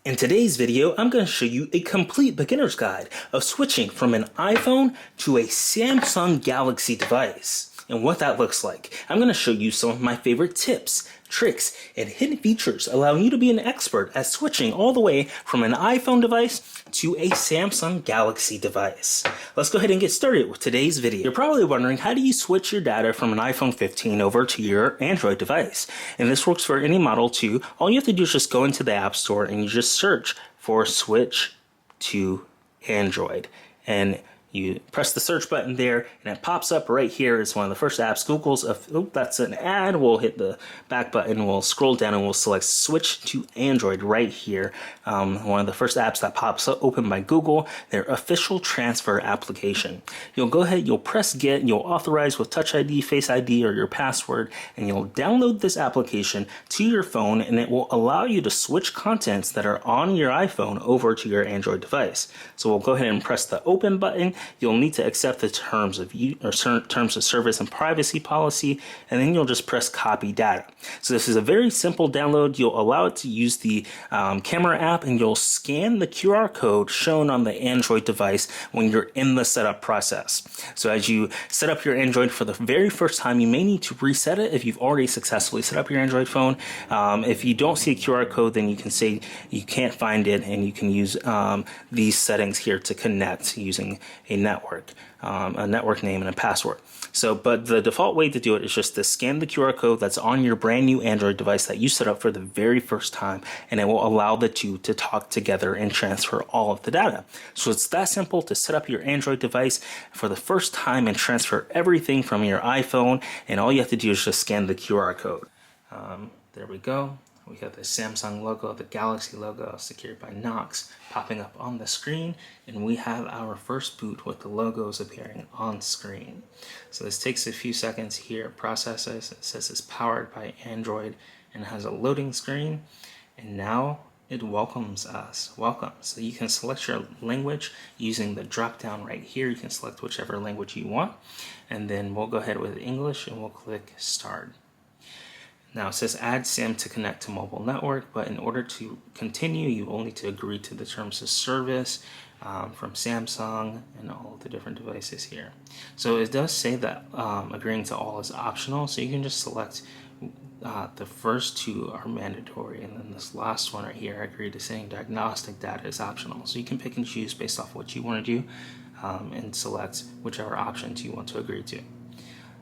In today's video, I'm going to show you a complete beginner's guide of switching from an iPhone to a Samsung Galaxy device and what that looks like. I'm going to show you some of my favorite tips, tricks, and hidden features allowing you to be an expert at switching all the way from an iPhone device to a Samsung Galaxy device. Let's go ahead and get started with today's video. You're probably wondering, how do you switch your data from an iPhone 15 over to your Android device? And this works for any Model 2. All you have to do is just go into the App Store and you just search for switch to Android. And you press the search button there and it pops up right here. It's one of the first apps. Google's, that's an ad. We'll hit the back button, we'll scroll down and we'll select switch to Android right here. One of the first apps that pops up open by Google, their official transfer application. You'll go ahead, you'll press get, you'll authorize with Touch ID, Face ID, or your password, and you'll download this application to your phone, and it will allow you to switch contents that are on your iPhone over to your Android device. So we'll go ahead and press the open button. You'll need to accept the terms of service and privacy policy, and then you'll just press copy data. So this is a very simple download. You'll allow it to use the camera app, and you'll scan the QR code shown on the Android device when you're in the setup process. So as you set up your Android for the very first time, you may need to reset it if you've already successfully set up your Android phone. If you don't see a QR code, then you can say you can't find it, and you can use these settings here to connect using a network name and a password. So, but the default way to do it is just to scan the QR code that's on your brand new Android device that you set up for the very first time, and it will allow the two to talk together and transfer all of the data. So it's that simple to set up your Android device for the first time and transfer everything from your iPhone, and all you have to do is just scan the QR code. There we go. We have the Samsung logo, the Galaxy logo, secured by Knox, popping up on the screen, and we have our first boot with the logos appearing on screen. So this takes a few seconds here, processes. It says it's powered by Android and has a loading screen, and now it welcomes us. Welcome. So you can select your language using the drop down right here. You can select whichever language you want, and then we'll go ahead with English and we'll click start. Now it says add SIM to connect to mobile network, but in order to continue, you will need to agree to the terms of service from Samsung and all of the different devices here. So it does say that agreeing to all is optional, so you can just select the first two are mandatory, and then this last one right here, agree to saying diagnostic data is optional. So you can pick and choose based off what you want to do and select whichever options you want to agree to.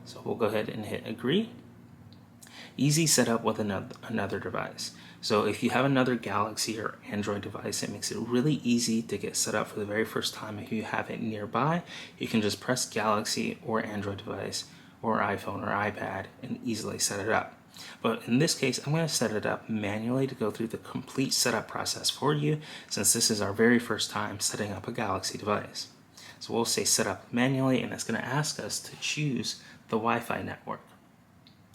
So we'll go ahead and hit agree. Easy setup with another device. So if you have another Galaxy or Android device, it makes it really easy to get set up for the very first time. If you have it nearby, you can just press Galaxy or Android device or iPhone or iPad and easily set it up. But in this case, I'm going to set it up manually to go through the complete setup process for you, since this is our very first time setting up a Galaxy device. So we'll say set up manually, and it's going to ask us to choose the Wi-Fi network.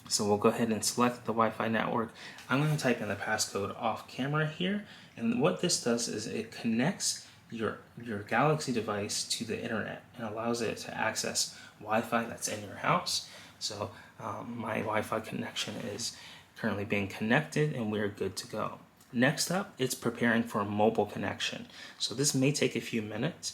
So we'll go ahead and select the Wi-Fi network. I'm going to type in the passcode off camera here, and what this does is it connects your Galaxy device to the internet and allows it to access Wi-Fi that's in your house. So my Wi-Fi connection is currently being connected and we're good to go. Next up, it's preparing for a mobile connection. So this may take a few minutes.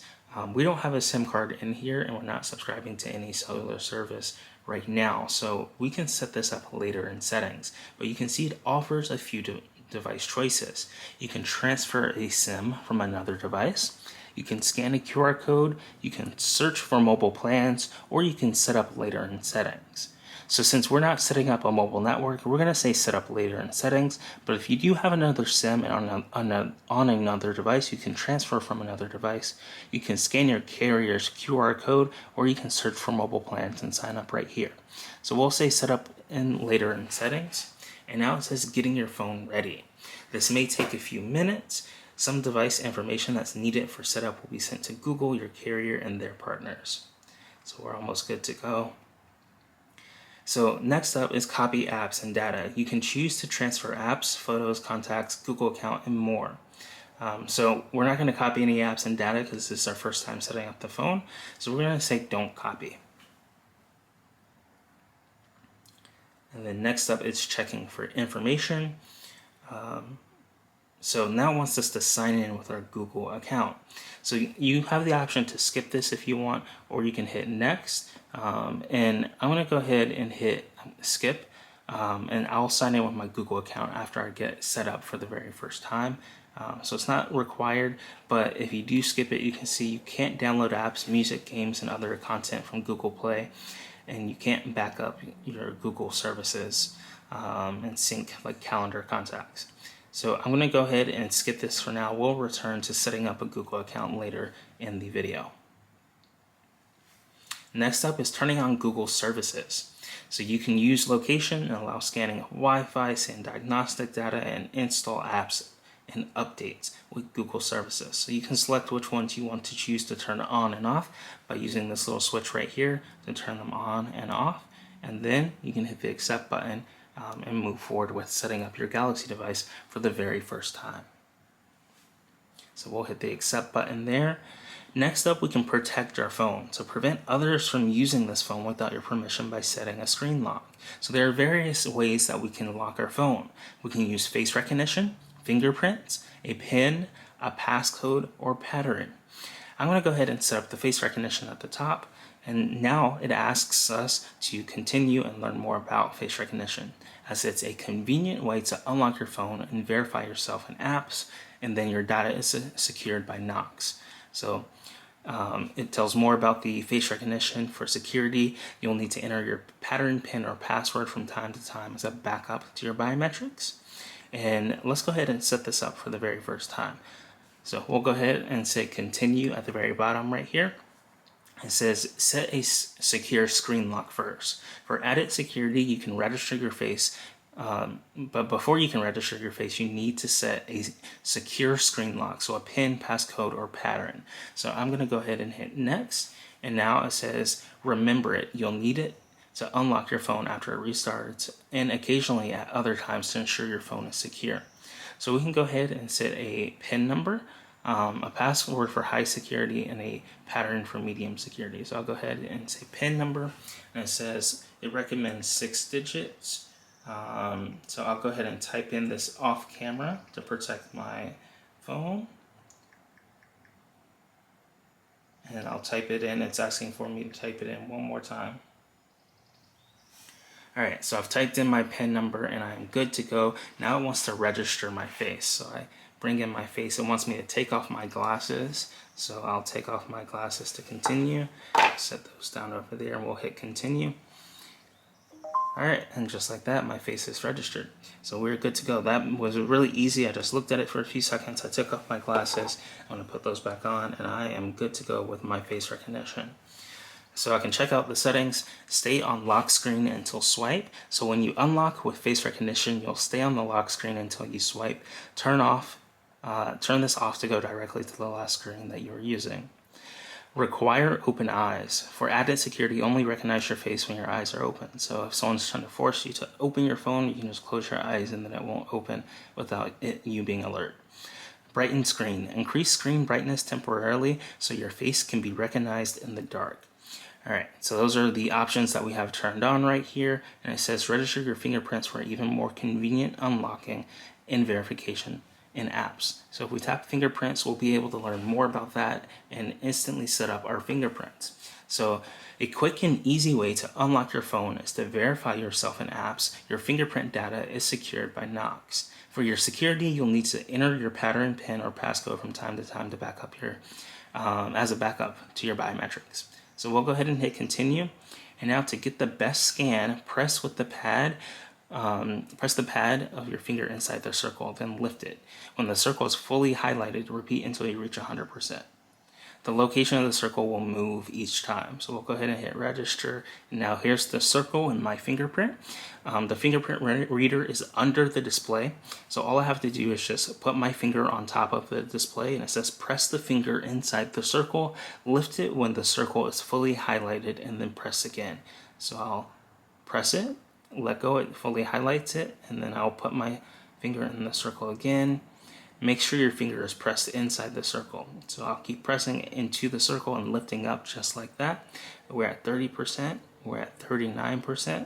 We don't have a SIM card in here, and we're not subscribing to any cellular service right now, so we can set this up later in settings. But you can see it offers a few device choices. You can transfer a SIM from another device, you can scan a QR code, you can search for mobile plans, or you can set up later in settings. So since we're not setting up a mobile network, we're going to say set up later in settings. But if you do have another SIM on another device, you can transfer from another device. You can scan your carrier's QR code, or you can search for mobile plans and sign up right here. So we'll say set up later in settings. And now it says getting your phone ready. This may take a few minutes. Some device information that's needed for setup will be sent to Google, your carrier, and their partners. So we're almost good to go. So next up is copy apps and data. You can choose to transfer apps, photos, contacts, Google account, and more. So we're not going to copy any apps and data because this is our first time setting up the phone. So we're going to say don't copy. And then next up, it's checking for information. So now it wants us to sign in with our Google account. So you have the option to skip this if you want, or you can hit next. And I'm going to go ahead and hit skip. And I'll sign in with my Google account after I get set up for the very first time. So it's not required, but if you do skip it, you can see you can't download apps, music, games, and other content from Google Play, and you can't back up your Google services and sync like calendar contacts. So I'm going to go ahead and skip this for now. We'll return to setting up a Google account later in the video. Next up is turning on Google services. So you can use location and allow scanning of Wi-Fi, send diagnostic data, and install apps and updates with Google services. So you can select which ones you want to choose to turn on and off by using this little switch right here to turn them on and off. And then you can hit the accept button and move forward with setting up your Galaxy device for the very first time. So we'll hit the accept button there. Next up, we can protect our phone. So prevent others from using this phone without your permission by setting a screen lock. So there are various ways that we can lock our phone. We can use face recognition, fingerprints, a PIN, a passcode, or pattern. I'm going to go ahead and set up the face recognition at the top. And now it asks us to continue and learn more about face recognition, as it's a convenient way to unlock your phone and verify yourself in apps, and then your data is secured by Knox. So it tells more about the face recognition. For security, you'll need to enter your pattern, PIN, or password from time to time as a backup to your biometrics. And let's go ahead and set this up for the very first time. So we'll go ahead and say continue at the very bottom right here. It says set a secure screen lock first. For added security, you can register your face, but before you can register your face, you need to set a secure screen lock, so a PIN, passcode, or pattern. So I'm going to go ahead and hit next, and now it says remember it. You'll need it to unlock your phone after it restarts, and occasionally at other times to ensure your phone is secure. So we can go ahead and set a PIN number, a password for high security, and a pattern for medium security. So I'll go ahead and say PIN number, and it says it recommends 6 digits. So I'll go ahead and type in this off camera to protect my phone. And I'll type it in. It's asking for me to type it in one more time. Alright, so I've typed in my PIN number and I'm good to go. Now it wants to register my face. So I bring in my face. It wants me to take off my glasses. So I'll take off my glasses to continue. Set those down over there and we'll hit continue. Alright, and just like that, my face is registered. So we're good to go. That was really easy. I just looked at it for a few seconds. I took off my glasses. I'm going to put those back on and I am good to go with my face recognition. So I can check out the settings, stay on lock screen until swipe. So when you unlock with face recognition, you'll stay on the lock screen until you swipe. Turn this off to go directly to the last screen that you're using. Require open eyes. For added security, only recognize your face when your eyes are open. So if someone's trying to force you to open your phone, you can just close your eyes and then it won't open without you being alert. Brighten screen. Increase screen brightness temporarily so your face can be recognized in the dark. Alright, so those are the options that we have turned on right here, and it says register your fingerprints for even more convenient unlocking and verification in apps. So if we tap fingerprints, we'll be able to learn more about that and instantly set up our fingerprints. So a quick and easy way to unlock your phone is to verify yourself in apps. Your fingerprint data is secured by Knox. For your security, you'll need to enter your pattern, PIN, or passcode from time to time to back up your, as a backup to your biometrics. So we'll go ahead and hit continue. And now to get the best scan, press the pad of your finger inside the circle, then lift it. When the circle is fully highlighted, repeat until you reach 100%. The location of the circle will move each time. So we'll go ahead and hit register. And now here's the circle and my fingerprint. The fingerprint reader is under the display. So all I have to do is just put my finger on top of the display, and it says press the finger inside the circle, lift it when the circle is fully highlighted, and then press again. So I'll press it, let go, it fully highlights it, and then I'll put my finger in the circle again. Make sure your finger is pressed inside the circle. So I'll keep pressing into the circle and lifting up just like that. We're at 30%, we're at 39%,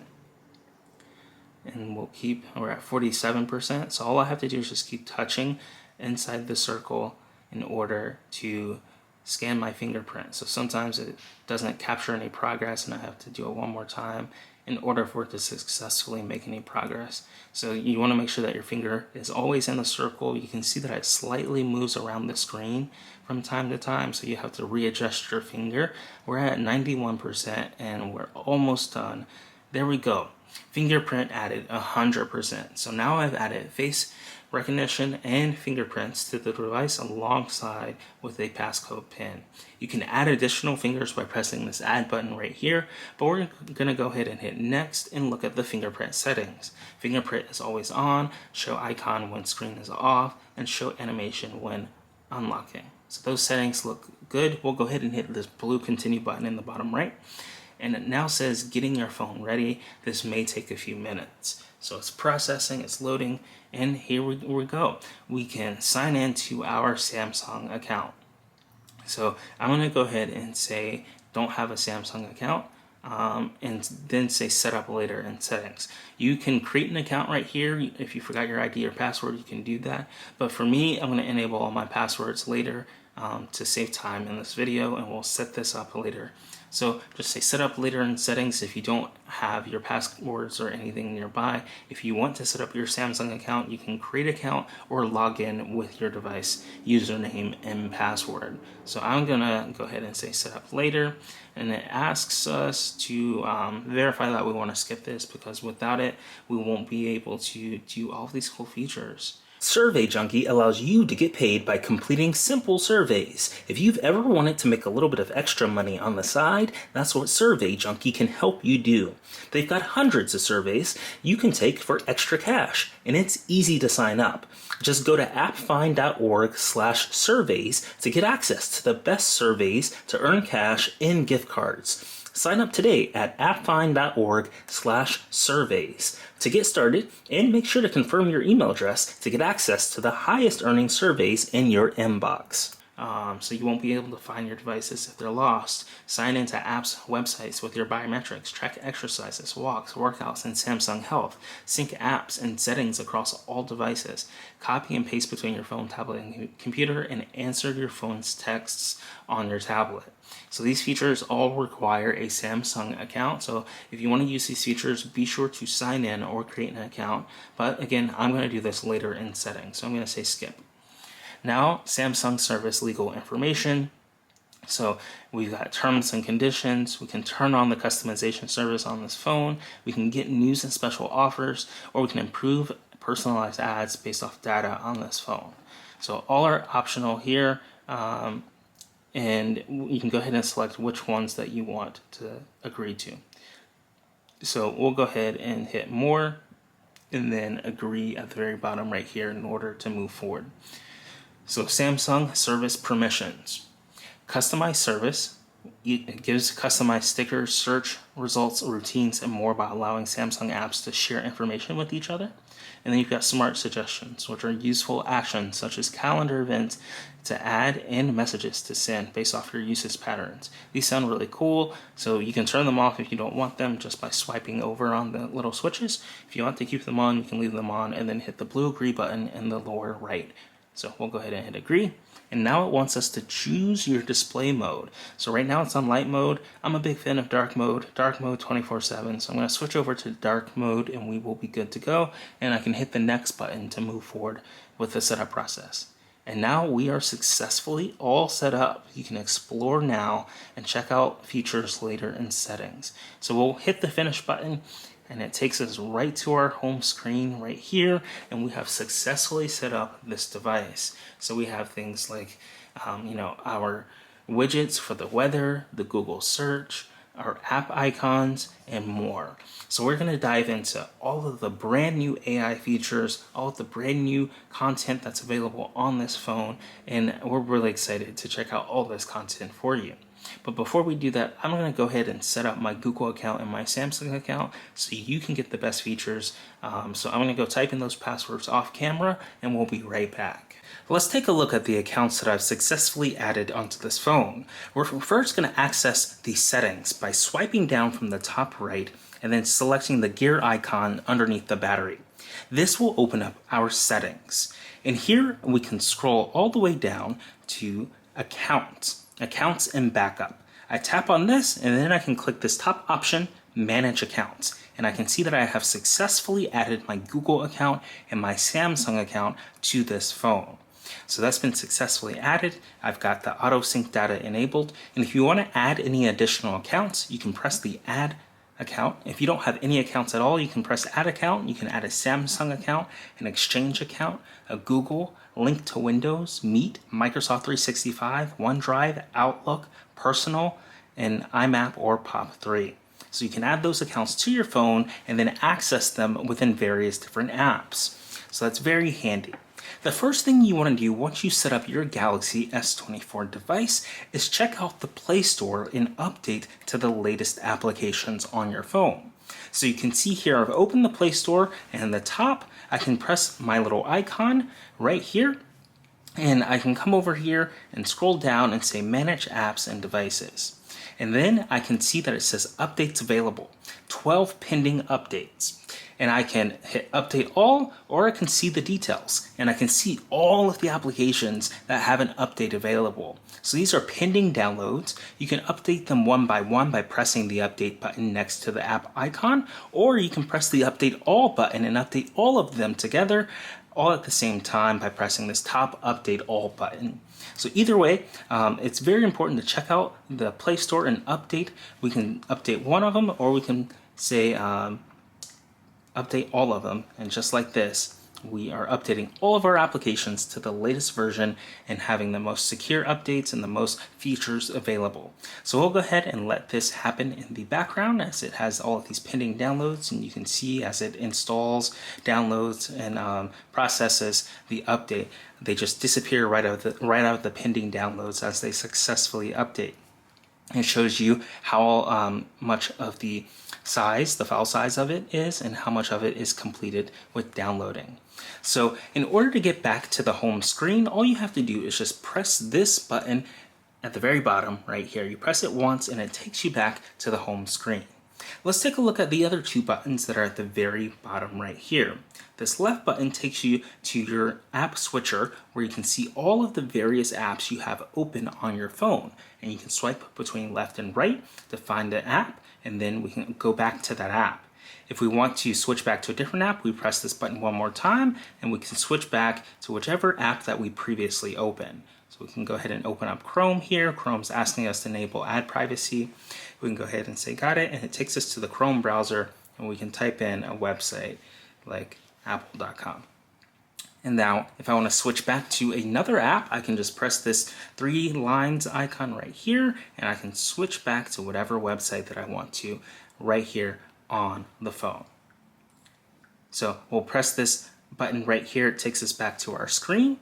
and we're at 47%. So all I have to do is just keep touching inside the circle in order to scan my fingerprint. So sometimes it doesn't capture any progress and I have to do it one more time in order for it to successfully make any progress. So you want to make sure that your finger is always in the circle. You can see that it slightly moves around the screen from time to time, so you have to readjust your finger. We're at 91% and we're almost done. There we go. Fingerprint added 100%. So now I've added face recognition and fingerprints to the device alongside with a passcode pin. You can add additional fingers by pressing this add button right here, but we're gonna go ahead and hit next and look at the fingerprint settings. Fingerprint is always on, show icon when screen is off, and show animation when unlocking. So those settings look good. We'll go ahead and hit this blue continue button in the bottom right. And it now says getting your phone ready. This may take a few minutes. So it's processing, it's loading, and here we go. We can sign into our Samsung account. So I'm gonna go ahead and say don't have a Samsung account, and then say set up later in settings. You can create an account right here. If you forgot your ID or password, you can do that. But for me, I'm gonna enable all my passwords later to save time in this video, and we'll set this up later. So just say set up later in settings if you don't have your passwords or anything nearby. If you want to set up your Samsung account, you can create an account or log in with your device username and password. So I'm gonna go ahead and say set up later, and it asks us to verify that we want to skip this, because without it we won't be able to do all of these cool features. Survey Junkie allows you to get paid by completing simple surveys. If you've ever wanted to make a little bit of extra money on the side, that's what Survey Junkie can help you do. They've got hundreds of surveys you can take for extra cash, and it's easy to sign up. Just go to appfind.org/surveys to get access to the best surveys to earn cash and gift cards. Sign up today at appfind.org/surveys to get started, and make sure to confirm your email address to get access to the highest earning surveys in your inbox. So you won't be able to find your devices if they're lost. Sign into apps, websites with your biometrics, track exercises, walks, workouts, and Samsung Health. Sync apps and settings across all devices. Copy and paste between your phone, tablet, and computer, and answer your phone's texts on your tablet. So these features all require a Samsung account. So if you want to use these features, be sure to sign in or create an account. But again, I'm going to do this later in settings. So I'm going to say skip. Now, Samsung service legal information. So we've got terms and conditions. We can turn on the customization service on this phone. We can get news and special offers, or we can improve personalized ads based off data on this phone. So all are optional here. And you can go ahead and select which ones that you want to agree to. So we'll go ahead and hit more, and then agree at the very bottom right here in order to move forward. So Samsung service permissions. Customized service. It gives customized stickers, search results, routines, and more by allowing Samsung apps to share information with each other. And then you've got smart suggestions, which are useful actions such as calendar events to add and messages to send based off your usage patterns. These sound really cool, so you can turn them off if you don't want them just by swiping over on the little switches. If you want to keep them on, you can leave them on and then hit the blue agree button in the lower right. So we'll go ahead and hit agree. And now it wants us to choose your display mode. So right now it's on light mode. I'm a big fan of dark mode 24/7. So I'm going to switch over to dark mode and we will be good to go. And I can hit the next button to move forward with the setup process. And now we are successfully all set up. You can explore now and check out features later in settings. So we'll hit the finish button, and it takes us right to our home screen right here, and we have successfully set up this device. So we have things like our widgets for the weather, the Google search, our app icons, and more. So we're going to dive into all of the brand new AI features, all of the brand new content that's available on this phone, and we're really excited to check out all this content for you. But before we do that, I'm going to go ahead and set up my Google account and my Samsung account so you can get the best features. So I'm going to go type in those passwords off camera, and we'll be right back. Let's take a look at the accounts that I've successfully added onto this phone. We're first going to access the settings by swiping down from the top right and then selecting the gear icon underneath the battery. This will open up our settings. And here we can scroll all the way down to accounts and backup. I tap on this and then I can click this top option, manage accounts. And I can see that I have successfully added my Google account and my Samsung account to this phone. So that's been successfully added. I've got the auto sync data enabled. And if you want to add any additional accounts, you can press the add account. If you don't have any accounts at all, you can press add account. You can add a Samsung account, an Exchange account, a Google, link to Windows, Meet, Microsoft 365, OneDrive, Outlook, Personal, and IMAP or POP3. So you can add those accounts to your phone and then access them within various different apps. So that's very handy. The first thing you want to do once you set up your Galaxy S24 device is check out the Play Store and update to the latest applications on your phone. So you can see here I've opened the Play Store, and in the top I can press my little icon right here, and I can come over here and scroll down and say manage apps and devices. And then I can see that it says updates available, 12 pending updates. And I can hit update all, or I can see the details. And I can see all of the applications that have an update available. So these are pending downloads. You can update them one by pressing the update button next to the app icon, or you can press the update all button and update all of them together all at the same time by pressing this top update all button. So either way, it's very important to check out the Play Store and update. We can update one of them, or we can say update all of them. And just like this, we are updating all of our applications to the latest version and having the most secure updates and the most features available. So we'll go ahead and let this happen in the background as it has all of these pending downloads, and you can see as it installs, downloads, and processes the update, they just disappear right out of the pending downloads as they successfully update. It shows you how much of the file size of it is, and how much of it is completed with downloading. So in order to get back to the home screen, all you have to do is just press this button at the very bottom right here. You press it once and it takes you back to the home screen. Let's take a look at the other two buttons that are at the very bottom right here. This left button takes you to your app switcher, where you can see all of the various apps you have open on your phone. And you can swipe between left and right to find the app, and then we can go back to that app. If we want to switch back to a different app, we press this button one more time, and we can switch back to whichever app that we previously opened. So we can go ahead and open up Chrome here. Chrome's asking us to enable ad privacy. We can go ahead and say got it, and it takes us to the Chrome browser, and we can type in a website like apple.com. And now if I want to switch back to another app, I can just press this 3 lines icon right here, and I can switch back to whatever website that I want to right here on the phone. So we'll press this button right here. It takes us back to our screen.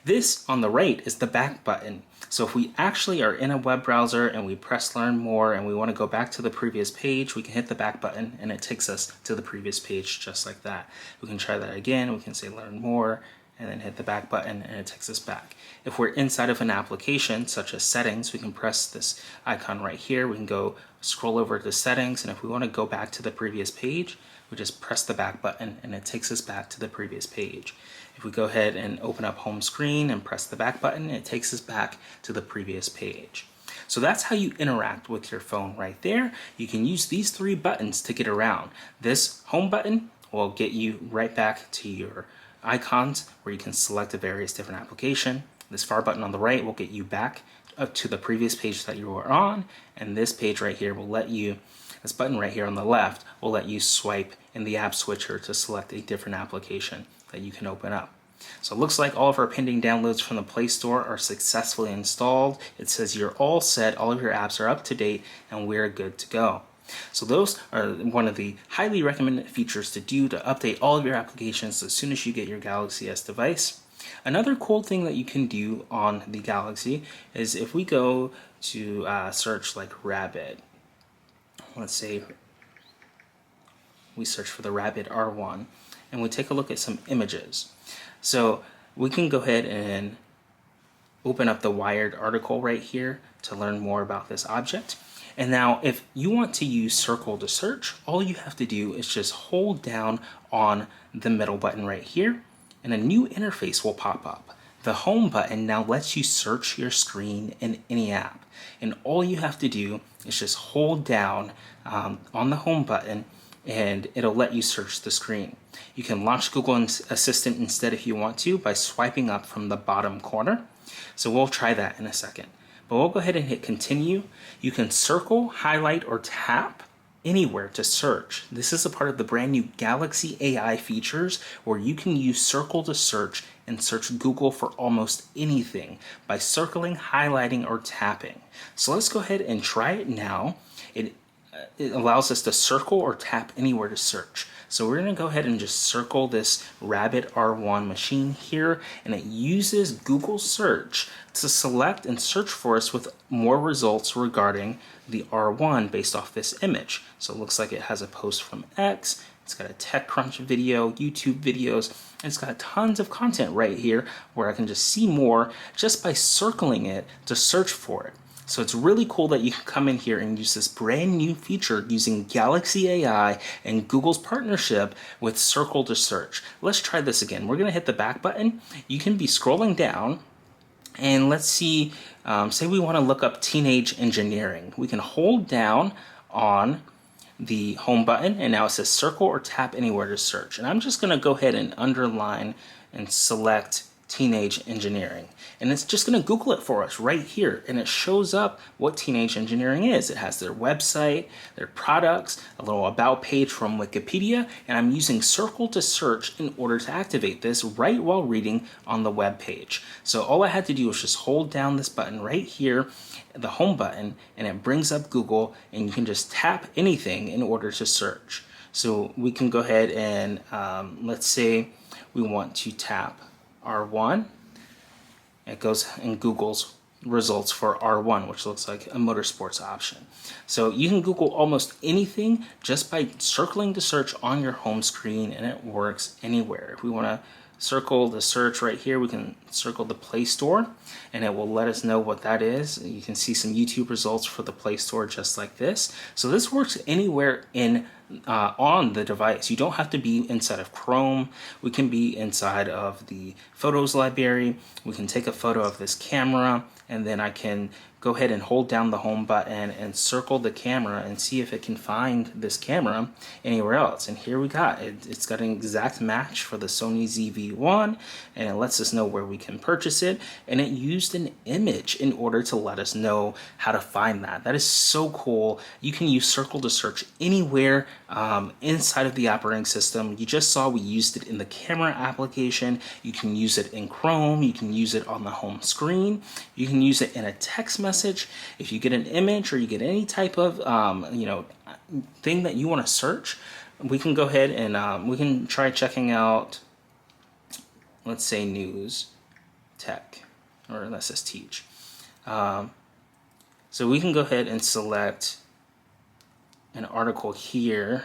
This on the right is the back button. So if we actually are in a web browser and we press learn more and we want to go back to the previous page, we can hit the back button and it takes us to the previous page just like that. We can try that again. We can say learn more and then hit the back button and it takes us back. If we're inside of an application such as settings, we can press this icon right here. We can go scroll over to settings, and if we want to go back to the previous page, we just press the back button and it takes us back to the previous page. If we go ahead and open up home screen and press the back button, it takes us back to the previous page. So that's how you interact with your phone right there. You can use these 3 buttons to get around. This home button will get you right back to your icons where you can select a various different application. This far button on the right will get you back up to the previous page that you were on, and this page right here will let you, this button right here on the left will let you swipe in the app switcher to select a different application that you can open up. So it looks like all of our pending downloads from the Play Store are successfully installed. It says you're all set, all of your apps are up to date, and we're good to go. So those are one of the highly recommended features to do to update all of your applications as soon as you get your Galaxy S device. Another cool thing that you can do on the Galaxy is if we go to search like Rabbit, let's say we search for the Rabbit R1 and we take a look at some images. So we can go ahead and open up the Wired article right here to learn more about this object. And now if you want to use circle to search, all you have to do is just hold down on the middle button right here. and a new interface will pop up. The home button now lets you search your screen in any app. And all you have to do is just hold down on the home button and it'll let you search the screen. You can launch Google Assistant instead if you want to by swiping up from the bottom corner. So we'll try that in a second. But we'll go ahead and hit continue. You can circle, highlight, or tap anywhere to search. This is a part of the brand new Galaxy AI features where you can use circle to search and search Google for almost anything by circling, highlighting, or tapping. So let's go ahead and try it now. It allows us to circle or tap anywhere to search. So we're going to go ahead and just circle this Rabbit R1 machine here, and it uses Google search to select and search for us with more results regarding the R1 based off this image. So it looks like it has a post from X, it's got a TechCrunch video, YouTube videos, and it's got tons of content right here where I can just see more just by circling it to search for it. So it's really cool that you can come in here and use this brand new feature using Galaxy AI and Google's partnership with Circle to Search. Let's try this again. We're going to hit the back button. You can be scrolling down and let's see, say we want to look up teenage engineering. We can hold down on the home button and now it says circle or tap anywhere to search. And I'm just going to go ahead and underline and select teenage engineering, and it's just going to Google it for us right here, and it shows up what teenage engineering is. It has their website, their products, a little about page from Wikipedia, and I'm using circle to search in order to activate this right while reading on the web page. So all I had to do was just hold down this button right here, the home button, and it brings up Google, and you can just tap anything in order to search. So we can go ahead and let's say we want to tap R1. It goes in Google's results for R1, which looks like a motorsports option. So you can Google almost anything just by circling to search on your home screen, and it works anywhere. If we want to circle the search right here, we can circle the Play Store, and it will let us know what that is. You can see some YouTube results for the Play Store just like this. So this works anywhere in on the device. You don't have to be inside of Chrome. We can be inside of the Photos library. We can take a photo of this camera, and then I can go ahead and hold down the home button and circle the camera and see if it can find this camera anywhere else. And here we got it. It's got an exact match for the Sony ZV-1, and it lets us know where we can purchase it. And it used an image in order to let us know how to find that. That is so cool. You can use circle to search anywhere inside of the operating system. You just saw we used it in the camera application. You can use it in Chrome. You can use it on the home screen. You can use it in a text message. If you get an image or you get any type of thing that you want to search, we can go ahead and we can try checking out, let's say, news, tech, or let's just teach. So we can go ahead and select an article here.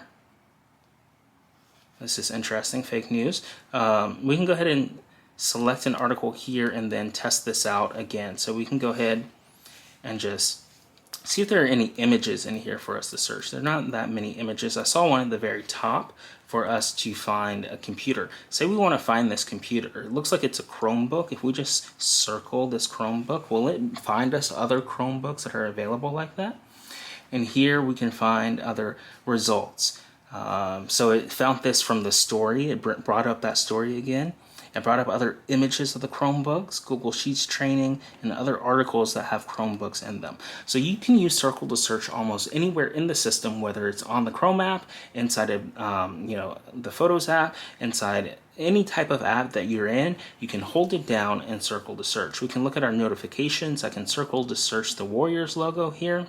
This is interesting, fake news. We can go ahead and select an article here and then test this out again. So we can go ahead and just see if there are any images in here for us to search. There are not that many images. I saw one at the very top for us to find a computer. Say we want to find this computer. It looks like it's a Chromebook. If we just circle this Chromebook, will it find us other Chromebooks that are available like that? And here we can find other results. So it found this from the story. It brought up that story again. It brought up other images of the Chromebooks, Google Sheets training, and other articles that have Chromebooks in them. So you can use Circle to search almost anywhere in the system, whether it's on the Chrome app, inside of the Photos app, inside any type of app that you're in. You can hold it down and circle to search. We can look at our notifications. I can circle to search the Warriors logo here.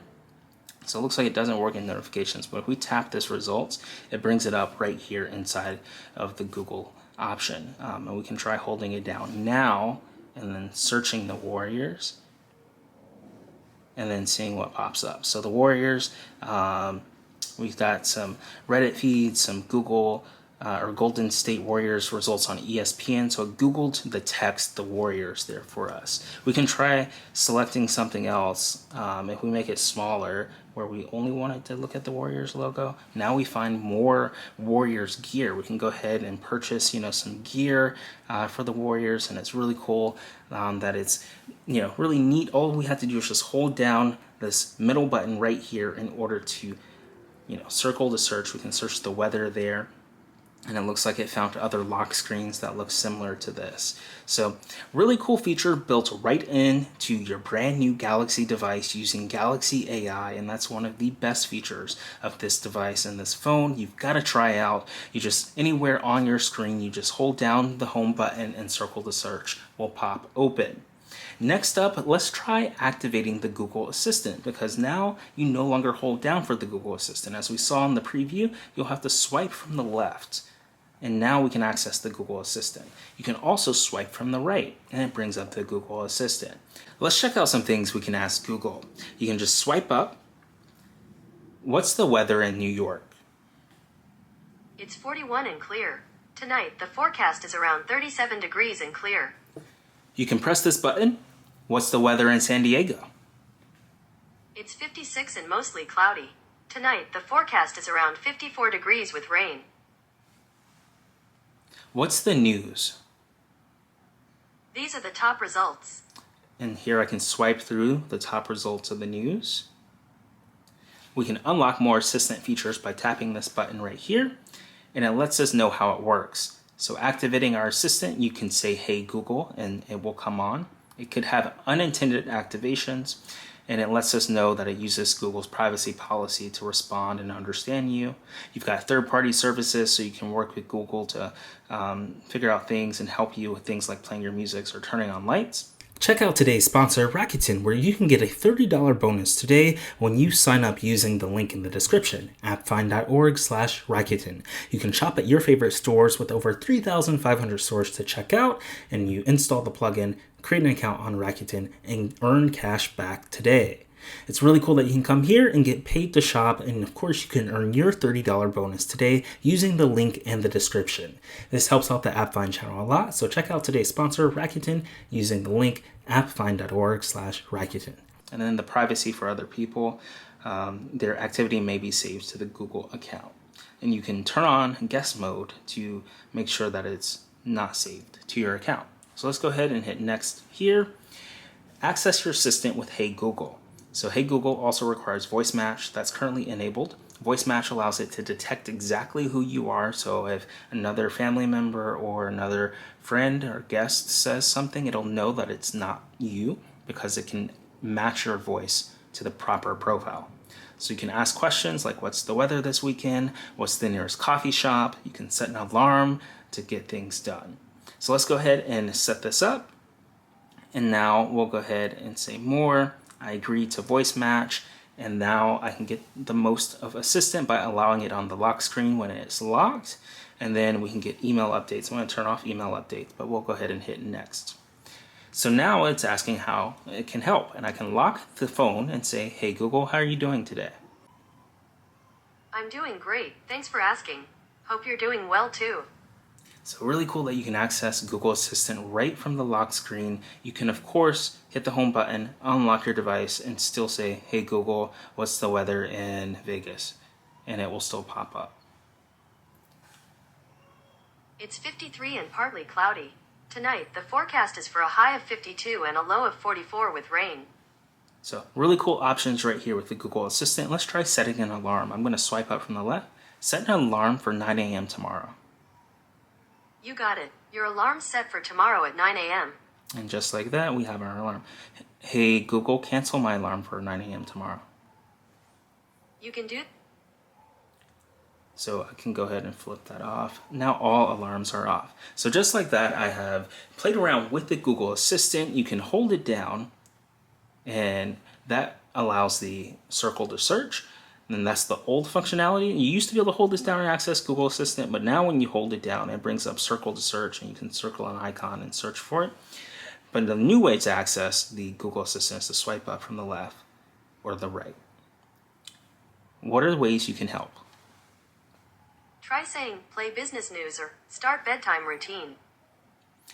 So it looks like it doesn't work in notifications, but if we tap this results, it brings it up right here inside of the Google option. And we can try holding it down now and then searching the Warriors and then seeing what pops up. So the Warriors, we've got some Reddit feeds, some Google or Golden State Warriors results on ESPN, so it Googled the text, the Warriors there for us. We can try selecting something else. If we make it smaller, where we only wanted to look at the Warriors logo, now we find more Warriors gear. We can go ahead and purchase, some gear for the Warriors, and it's really cool that it's, really neat. All we have to do is just hold down this middle button right here in order to, circle the search. We can search the weather there. And it looks like it found other lock screens that look similar to this. So really cool feature built right into your brand new Galaxy device using Galaxy AI, and that's one of the best features of this device and this phone. You've got to try out. You just, anywhere on your screen, you just hold down the home button and circle the search will pop open. Next up, let's try activating the Google Assistant, because now you no longer hold down for the Google Assistant. As we saw in the preview, you'll have to swipe from the left. And now we can access the Google Assistant. You can also swipe from the right, and it brings up the Google Assistant. Let's check out some things we can ask Google. You can just swipe up. What's the weather in New York? It's 41 and clear. Tonight, the forecast is around 37 degrees and clear. You can press this button. What's the weather in San Diego? It's 56 and mostly cloudy. Tonight, the forecast is around 54 degrees with rain. What's the news? These are the top results. And here I can swipe through the top results of the news. We can unlock more assistant features by tapping this button right here, and it lets us know how it works. So activating our assistant, you can say, "Hey Google," and it will come on. It could have unintended activations, and it lets us know that it uses Google's privacy policy to respond and understand you. You've got third-party services, so you can work with Google to figure out things and help you with things like playing your music or turning on lights. Check out today's sponsor, Rakuten, where you can get a $30 bonus today when you sign up using the link in the description, appfind.org/Rakuten. You can shop at your favorite stores with over 3,500 stores to check out, and you install the plugin, create an account on Rakuten, and earn cash back today. It's really cool that you can come here and get paid to shop, and of course you can earn your $30 bonus today using the link in the description. This helps out the AppFind channel a lot, so check out today's sponsor, Rakuten, using the link appfind.org/Rakuten. And then the privacy for other people, their activity may be saved to the Google account. And you can turn on guest mode to make sure that it's not saved to your account. So let's go ahead and hit next here. Access your assistant with Hey Google. So Hey Google also requires voice match. That's currently enabled. Voice match allows it to detect exactly who you are. So if another family member or another friend or guest says something, it'll know that it's not you because it can match your voice to the proper profile. So you can ask questions like, what's the weather this weekend? What's the nearest coffee shop? You can set an alarm to get things done. So let's go ahead and set this up. And now we'll go ahead and say more. I agree to voice match. And now I can get the most of Assistant by allowing it on the lock screen when it's locked. And then we can get email updates. I'm going to turn off email updates, but we'll go ahead and hit next. So now it's asking how it can help. And I can lock the phone and say, "Hey Google, how are you doing today?" I'm doing great. Thanks for asking. Hope you're doing well too. So really cool that you can access Google Assistant right from the lock screen. You can, of course, hit the home button, unlock your device, and still say, "Hey Google, what's the weather in Vegas?" And it will still pop up. It's 53 and partly cloudy. Tonight, the forecast is for a high of 52 and a low of 44 with rain. So really cool options right here with the Google Assistant. Let's try setting an alarm. I'm going to swipe up from the left. Set an alarm for 9 a.m. tomorrow. You got it. Your alarm's set for tomorrow at 9 a.m. And just like that, we have our alarm. Hey Google, cancel my alarm for 9 a.m. tomorrow. You can do. So I can go ahead and flip that off. Now all alarms are off. So just like that, I have played around with the Google Assistant. You can hold it down, and that allows the circle to search. And that's the old functionality. You used to be able to hold this down and access Google Assistant, but now when you hold it down, it brings up circle to search, and you can circle an icon and search for it. But the new way to access the Google Assistant is to swipe up from the left or the right. What are the ways you can help? Try saying play business news or start bedtime routine.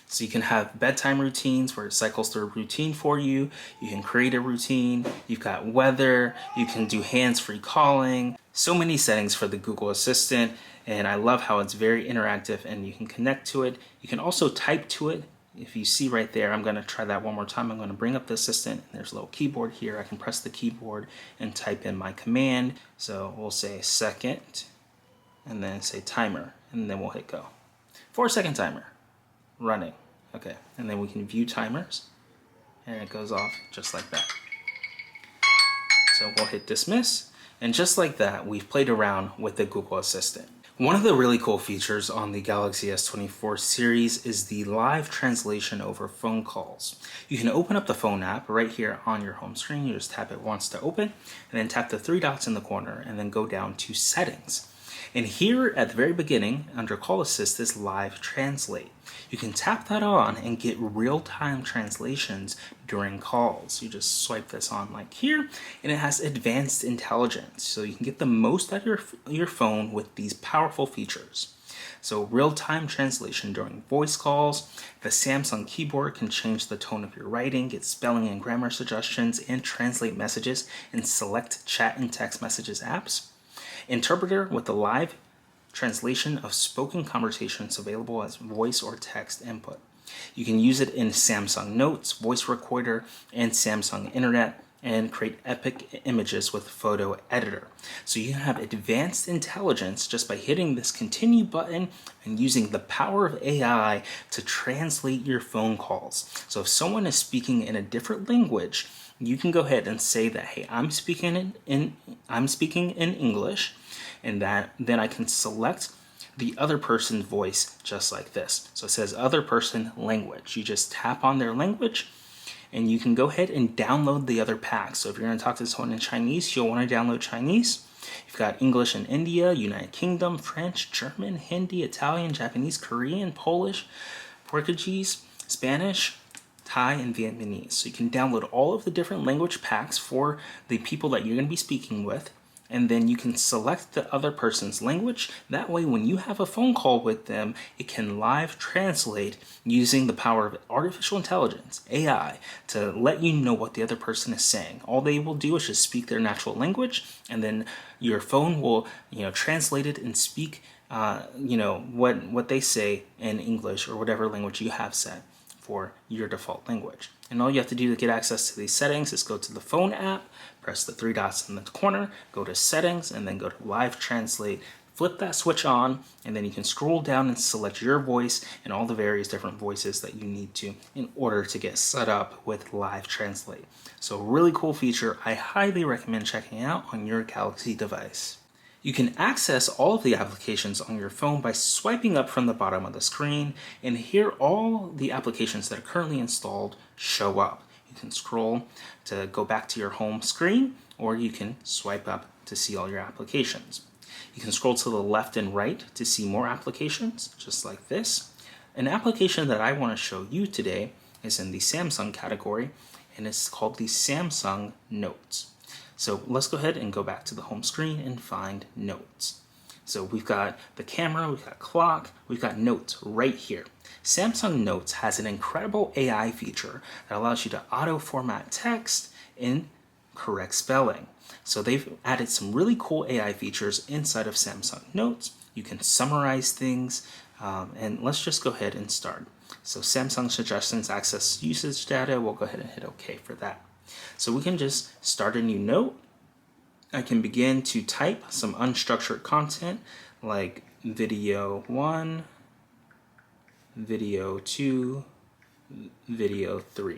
So you can have bedtime routines where it cycles through a routine for you. You can create a routine. You've got weather. You can do hands-free calling. So many settings for the Google Assistant. And I love how it's very interactive and you can connect to it. You can also type to it. If you see right there, I'm going to try that one more time. I'm going to bring up the Assistant. There's a little keyboard here. I can press the keyboard and type in my command. So we'll say second and then say timer and then we'll hit go. 4-second timer. Running. Okay, and then we can view timers and it goes off just like that. So we'll hit dismiss, and just like that, we've played around with the Google Assistant. One of the really cool features on the Galaxy S24 series is the live translation over phone calls. You can open up the phone app right here on your home screen. You just tap it once to open, and then tap the 3 dots in the corner, and then go down to settings. And here at the very beginning, under Call Assist, is Live Translate. You can tap that on and get real-time translations during calls. You just swipe this on like here, and it has advanced intelligence. So you can get the most out of your phone with these powerful features. So real-time translation during voice calls. The Samsung keyboard can change the tone of your writing, get spelling and grammar suggestions, and translate messages in select chat and text messages apps. Interpreter with the live translation of spoken conversations available as voice or text input. You can use it in Samsung Notes, Voice Recorder, and Samsung Internet, and create epic images with Photo Editor. So you can have advanced intelligence just by hitting this continue button and using the power of AI to translate your phone calls. So if someone is speaking in a different language, you can go ahead and say that, hey, I'm speaking in English, and then I can select the other person's voice just like this. So it says other person language. You just tap on their language and you can go ahead and download the other packs. So if you're going to talk to someone in Chinese, you'll want to download Chinese. You've got English in India, United Kingdom, French, German, Hindi, Italian, Japanese, Korean, Polish, Portuguese, Spanish, Thai, and Vietnamese. So you can download all of the different language packs for the people that you're going to be speaking with, and then you can select the other person's language. That way, when you have a phone call with them, it can live translate using the power of artificial intelligence, AI, to let you know what the other person is saying. All they will do is just speak their natural language, and then your phone will, translate it and speak, what they say in English or whatever language you have set for your default language. And all you have to do to get access to these settings is go to the phone app, press the 3 dots in the corner, go to settings, and then go to live translate, flip that switch on, and then you can scroll down and select your voice and all the various different voices that you need to in order to get set up with live translate. So really cool feature. I highly recommend checking out on your Galaxy device. You can access all of the applications on your phone by swiping up from the bottom of the screen, and here all the applications that are currently installed show up. You can scroll to go back to your home screen, or you can swipe up to see all your applications. You can scroll to the left and right to see more applications, just like this. An application that I want to show you today is in the Samsung category, and it's called the Samsung Notes. So let's go ahead and go back to the home screen and find Notes. So we've got the camera, we've got clock, we've got Notes right here. Samsung Notes has an incredible AI feature that allows you to auto-format text in correct spelling. So they've added some really cool AI features inside of Samsung Notes. You can summarize things, and let's just go ahead and start. So Samsung suggestions access usage data, we'll go ahead and hit OK for that. So we can just start a new note. I can begin to type some unstructured content like video 1, video 2, video 3.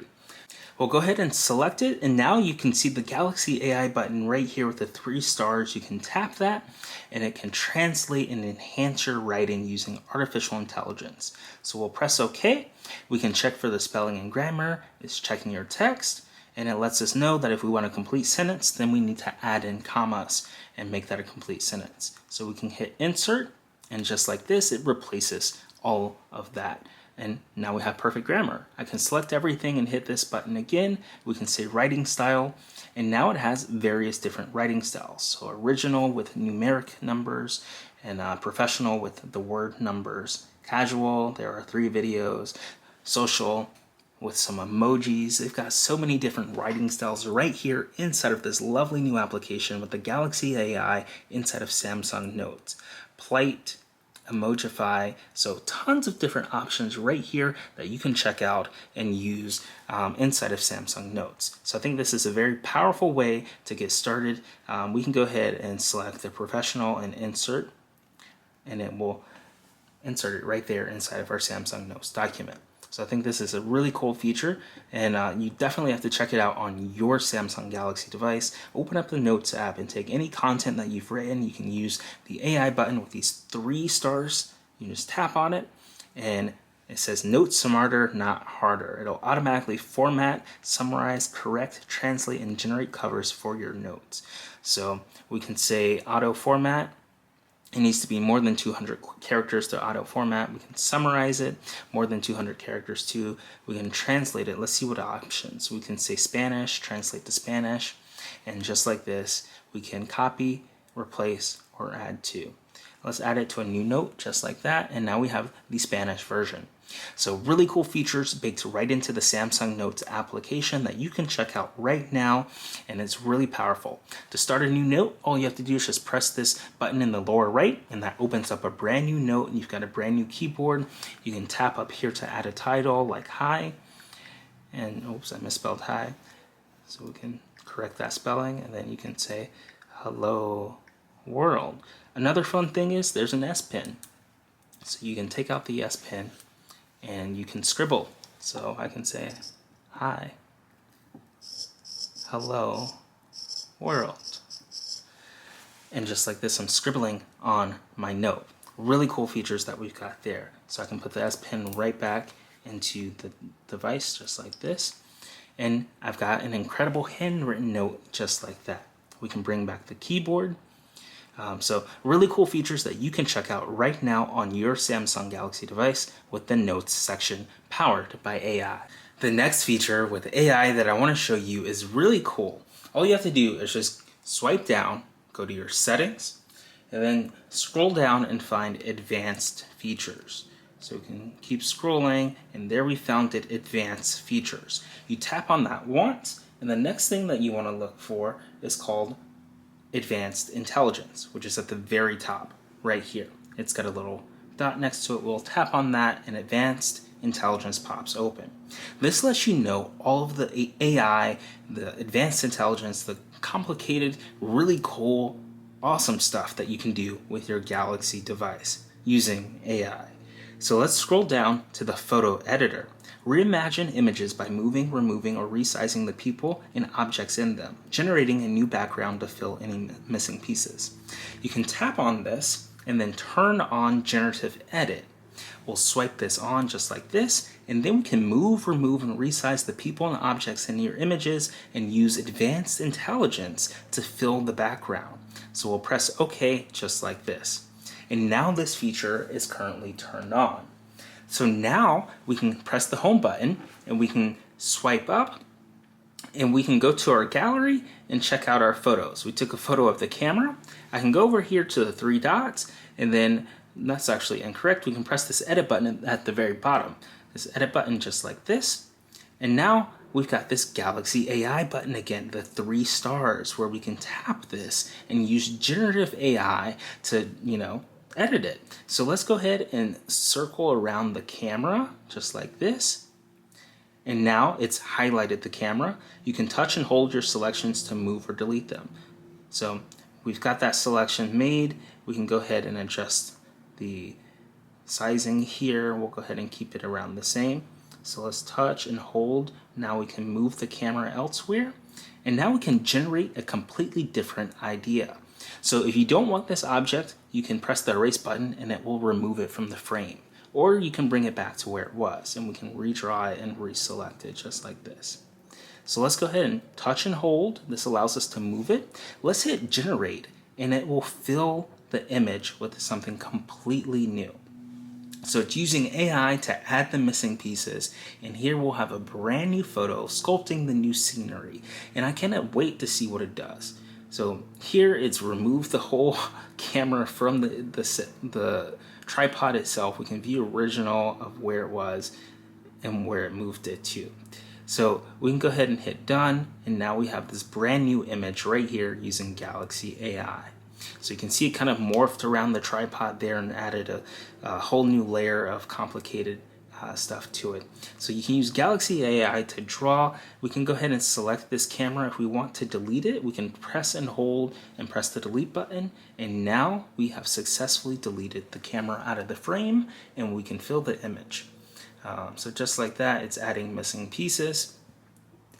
We'll go ahead and select it, and now you can see the Galaxy AI button right here with the 3 stars. You can tap that and it can translate and enhance your writing using artificial intelligence. So we'll press OK. We can check for the spelling and grammar. It's checking your text, and it lets us know that if we want a complete sentence, then we need to add in commas and make that a complete sentence. So we can hit insert, and just like this, it replaces all of that. And now we have perfect grammar. I can select everything and hit this button again. We can say writing style, and now it has various different writing styles. So original with numeric numbers, and professional with the word numbers. Casual, there are 3 videos. Social, with some emojis. They've got so many different writing styles right here inside of this lovely new application with the Galaxy AI inside of Samsung Notes. Polite, Emojify, so tons of different options right here that you can check out and use inside of Samsung Notes. So I think this is a very powerful way to get started. We can go ahead and select the professional and insert, and it will insert it right there inside of our Samsung Notes document. So I think this is a really cool feature, and you definitely have to check it out on your Samsung Galaxy device. Open up the Notes app and take any content that you've written. You can use the AI button with these 3 stars. You just tap on it, and it says Note Smarter, Not Harder. It'll automatically format, summarize, correct, translate, and generate covers for your notes. So we can say auto format. It needs to be more than 200 characters to auto format. We can summarize it, more than 200 characters too. We can translate it. Let's see what options. We can say Spanish, translate to Spanish, and just like this, we can copy, replace, or add to. Let's add it to a new note just like that, and now we have the Spanish version. So really cool features baked right into the Samsung Notes application that you can check out right now, and it's really powerful. To start a new note, all you have to do is just press this button in the lower right, and that opens up a brand new note, and you've got a brand new keyboard. You can tap up here to add a title like hi, and oops, I misspelled hi, so we can correct that spelling, and then you can say hello world. Another fun thing is there's an S Pen, so you can take out the S Pen and you can scribble. So I can say hi, hello world, and just like this I'm scribbling on my note. Really cool features that we've got there. So I can put the S Pen right back into the device just like this, and I've got an incredible handwritten note just like that. We can bring back the keyboard. So really cool features that you can check out right now on your Samsung Galaxy device with the Notes section powered by AI. The next feature with AI that I want to show you is really cool. All you have to do is just swipe down, go to your settings, and then scroll down and find advanced features. So we can keep scrolling, and there we found it, advanced features. You tap on that once, and the next thing that you want to look for is called advanced intelligence, which is at the very top right here. It's got a little dot next to it. We'll tap on that and advanced intelligence pops open. This lets you know all of the AI, the advanced intelligence, the complicated, really cool, awesome stuff that you can do with your Galaxy device using AI. So let's scroll down to the photo editor. Reimagine images by moving, removing, or resizing the people and objects in them, generating a new background to fill any missing pieces. You can tap on this and then turn on generative edit. We'll swipe this on just like this, and then we can move, remove, and resize the people and objects in your images and use advanced intelligence to fill the background. So we'll press OK just like this. And now this feature is currently turned on. So now we can press the home button and we can swipe up and we can go to our gallery and check out our photos. We took a photo of the camera. I can go over here to the 3 dots, and then that's actually incorrect. We can press this edit button at the very bottom. This edit button just like this. And now we've got this Galaxy AI button again, the 3 stars, where we can tap this and use generative AI to, edit it. So let's go ahead and circle around the camera just like this. And now it's highlighted the camera. You can touch and hold your selections to move or delete them. So we've got that selection made. We can go ahead and adjust the sizing here. We'll go ahead and keep it around the same. So let's touch and hold. Now we can move the camera elsewhere. And now we can generate a completely different idea. So if you don't want this object, you can press the erase button and it will remove it from the frame. Or you can bring it back to where it was, and we can redraw it and reselect it just like this. So let's go ahead and touch and hold. This allows us to move it. Let's hit generate, and it will fill the image with something completely new. So it's using AI to add the missing pieces, and here we'll have a brand new photo sculpting the new scenery, and I cannot wait to see what it does. So here it's removed the whole camera from the tripod itself. We can view original of where it was and where it moved it to. So we can go ahead and hit done, and now we have this brand new image right here using Galaxy AI. So you can see it kind of morphed around the tripod there and added a whole new layer of complicated stuff to it. So you can use Galaxy AI to draw. We can go ahead and select this camera. If we want to delete it, we can press and hold and press the delete button, and now we have successfully deleted the camera out of the frame, and we can fill the image. So just like that, it's adding missing pieces,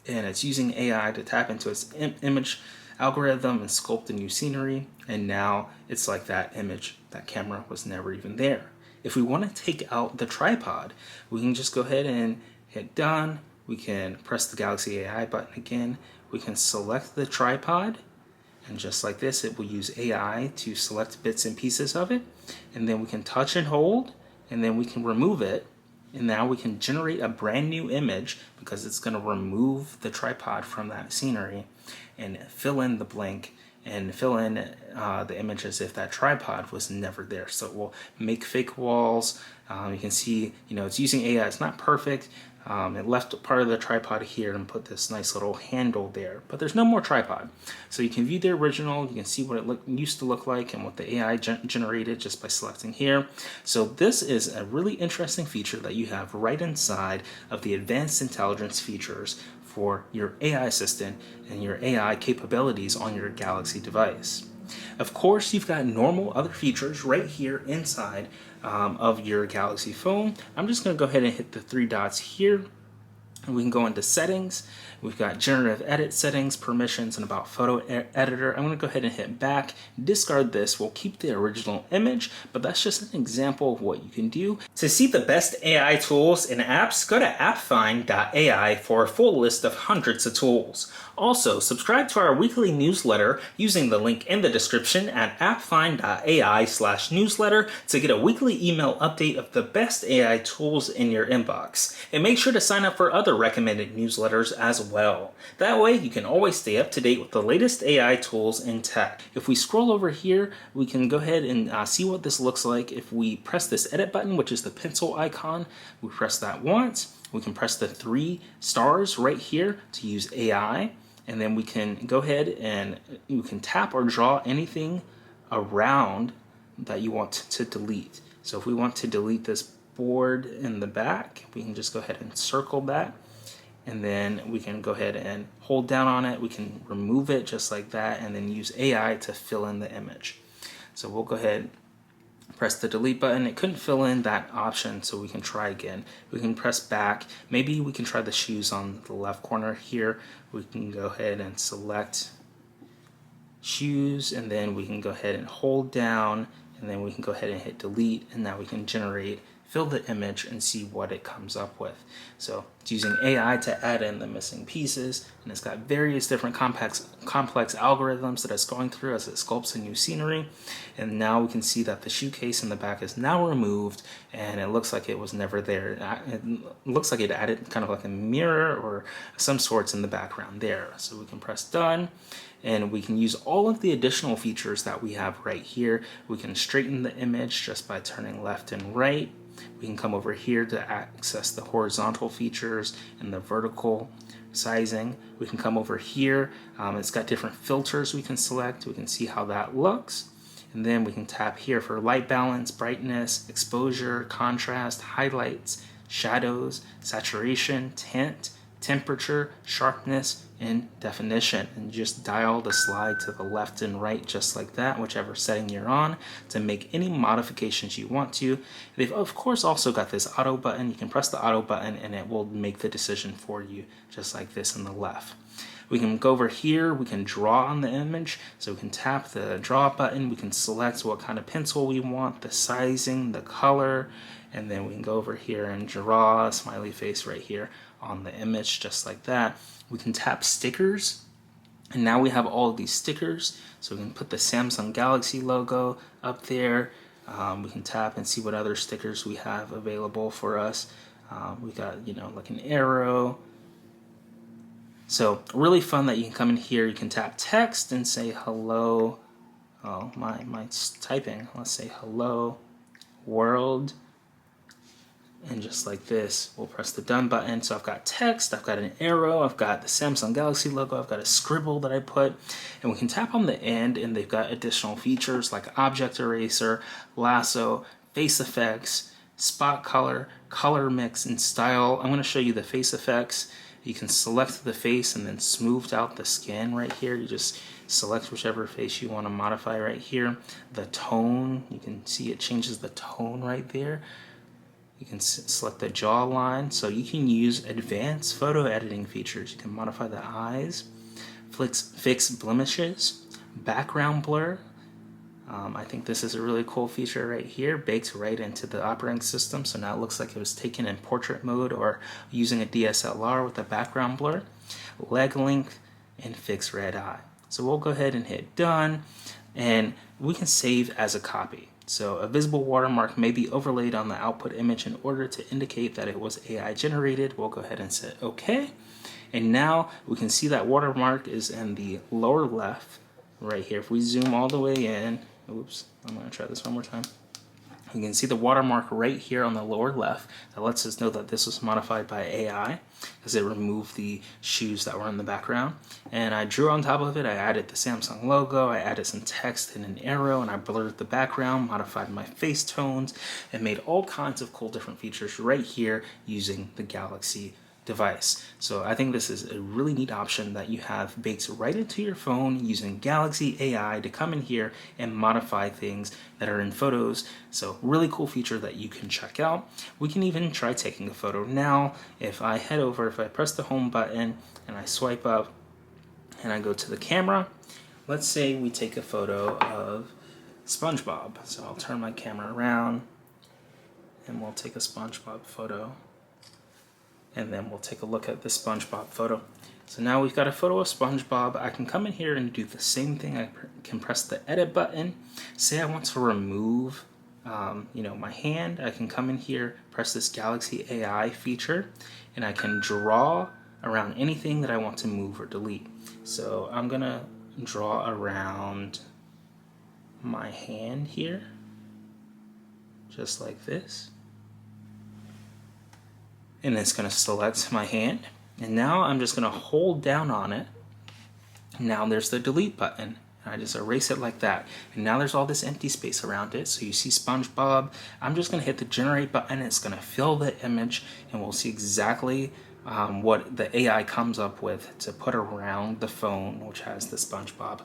and it's using AI to tap into its image algorithm and sculpt a new scenery, and now it's like that image, that camera was never even there. If we want to take out the tripod, we can just go ahead and hit done. We can press the Galaxy AI button again. We can select the tripod, and just like this, it will use AI to select bits and pieces of it, and then we can touch and hold, and then we can remove it. And now we can generate a brand new image because it's going to remove the tripod from that scenery and fill in the blank and fill in the image as if that tripod was never there. So it will make fake walls. You can see, it's using AI. It's not perfect. It left part of the tripod here and put this nice little handle there, but there's no more tripod. So you can view the original, you can see what it used to look like and what the AI generated just by selecting here. So this is a really interesting feature that you have right inside of the advanced intelligence features for your AI assistant and your AI capabilities on your Galaxy device. Of course, you've got normal other features right here inside of your Galaxy phone. I'm just going to go ahead and hit the three dots here, and we can go into settings. We've got generative edit settings, permissions, and about photo editor. I'm going to go ahead and hit back, discard this. We'll keep the original image, but that's just an example of what you can do. To see the best AI tools and apps, go to appfind.ai for a full list of hundreds of tools. Also, subscribe to our weekly newsletter using the link in the description at appfind.ai/newsletter to get a weekly email update of the best AI tools in your inbox. And make sure to sign up for other recommended newsletters as well. That way, you can always stay up to date with the latest AI tools in tech. If we scroll over here, we can go ahead and see what this looks like. If we press this edit button, which is the pencil icon, we press that once. We can press the 3 stars right here to use AI. And then we can go ahead and you can tap or draw anything around that you want to delete. So if we want to delete this board in the back, we can just go ahead and circle that. And then we can go ahead and hold down on it. We can remove it just like that and then use AI to fill in the image. So we'll go ahead, press the delete button. It couldn't fill in that option, so we can try again. We can press back. Maybe we can try the shoes on the left corner here. We can go ahead and select shoes, and then we can go ahead and hold down, and then we can go ahead and hit delete, and now we can fill the image and see what it comes up with. So it's using AI to add in the missing pieces, and it's got various different complex algorithms that it's going through as it sculpts a new scenery. And now we can see that the shoe case in the back is now removed, and it looks like it was never there. It looks like it added kind of like a mirror or some sorts in the background there. So we can press done, and we can use all of the additional features that we have right here. We can straighten the image just by turning left and right. We can come over here to access the horizontal features and the vertical sizing. We can come over here. It's got different filters we can select. We can see how that looks. And then we can tap here for light balance, brightness, exposure, contrast, highlights, shadows, saturation, tint, temperature, sharpness, and definition, and just dial the slide to the left and right just like that, whichever setting you're on, to make any modifications you want to. They've of course also got this auto button. You can press the auto button and it will make the decision for you just like this on the left. We can go over here, we can draw on the image, so we can tap the draw button, we can select what kind of pencil we want, the sizing, the color, and then we can go over here and draw a smiley face right here on the image just like that. We can tap stickers, and now we have all of these stickers, so we can put the Samsung Galaxy logo up there. We can tap and see what other stickers we have available for us. We got, like an arrow, So really fun that you can come in here, you can tap text and say hello. Oh, mine's typing. Let's say hello world. And just like this, we'll press the done button. So I've got text, I've got an arrow, I've got the Samsung Galaxy logo, I've got a scribble that I put, and we can tap on the end and they've got additional features like object eraser, lasso, face effects, spot color, color mix, and style. I'm going to show you the face effects. You can select the face and then smooth out the skin right here. You just select whichever face you want to modify right here. The tone, you can see it changes the tone right there. You can select the jawline, so you can use advanced photo editing features. You can modify the eyes, fix blemishes, background blur. I think this is a really cool feature right here, baked right into the operating system, so now it looks like it was taken in portrait mode or using a DSLR with a background blur. Leg length, and fix red eye. So we'll go ahead and hit done, and we can save as a copy. So a visible watermark may be overlaid on the output image in order to indicate that it was AI generated. We'll go ahead and say OK. And now we can see that watermark is in the lower left right here. If we zoom all the way in, oops, I'm going to try this one more time. You can see the watermark right here on the lower left. That lets us know that this was modified by AI because it removed the shoes that were in the background. And I drew on top of it, I added the Samsung logo, I added some text and an arrow, and I blurred the background, modified my face tones, and made all kinds of cool different features right here using the Galaxy device. So I think this is a really neat option that you have baked right into your phone using Galaxy AI to come in here and modify things that are in photos. So really cool feature that you can check out. We can even try taking a photo now. If I head over, if I press the home button and I swipe up and I go to the camera, let's say we take a photo of SpongeBob. So I'll turn my camera around and we'll take a SpongeBob photo. And then we'll take a look at the SpongeBob photo. So now we've got a photo of SpongeBob. I can come in here and do the same thing. I can press the edit button. Say I want to remove my hand. I can come in here, press this Galaxy AI feature, and I can draw around anything that I want to move or delete. So I'm gonna draw around my hand here, just like this. And it's going to select my hand, and now I'm just going to hold down on it. Now there's the delete button, and I just erase it like that, and now there's all this empty space around it. So you see SpongeBob. I'm just going to hit the generate button. It's going to fill the image, and we'll see exactly what the AI comes up with to put around the phone, which has the SpongeBob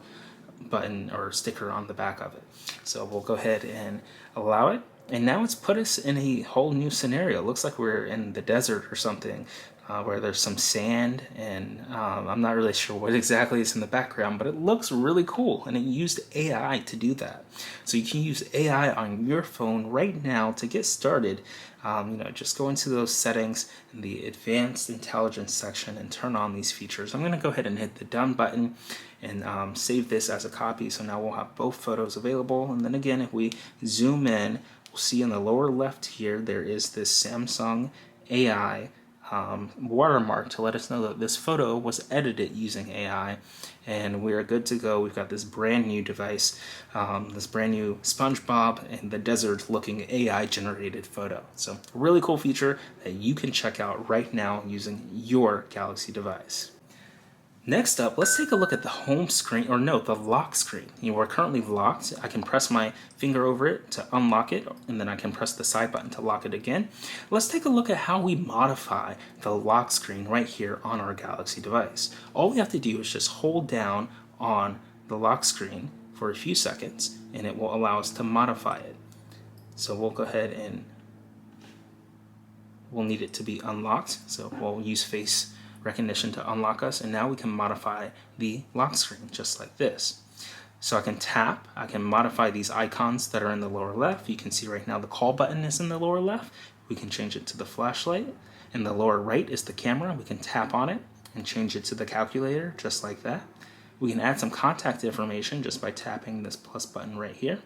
button or sticker on the back of it. So we'll go ahead and allow it. And now it's put us in a whole new scenario. It looks like we're in the desert or something, where there's some sand, and I'm not really sure what exactly is in the background, but it looks really cool, and it used AI to do that. So you can use AI on your phone right now to get started. Just go into those settings in the advanced intelligence section and turn on these features. I'm going to go ahead and hit the done button and save this as a copy. So now we'll have both photos available. And then again, if we zoom in, we'll see in the lower left here, there is this Samsung AI watermark to let us know that this photo was edited using AI, and we're good to go. We've got this brand new device, this brand new SpongeBob in the desert looking AI generated photo. So really cool feature that you can check out right now using your Galaxy device. Next up, let's take a look at the home screen, or no, the lock screen. We're currently locked. I can press my finger over it to unlock it, and then I can press the side button to lock it again. Let's take a look at how we modify the lock screen right here on our Galaxy device. All we have to do is just hold down on the lock screen for a few seconds, and it will allow us to modify it. So we'll go ahead and we'll need it to be unlocked. So we'll use face recognition to unlock us, and now we can modify the lock screen just like this. So I can tap, I can modify these icons that are in the lower left. You can see right now the call button is in the lower left. We can change it to the flashlight. In the lower right is the camera. We can tap on it and change it to the calculator just like that. We can add some contact information just by tapping this plus button right here.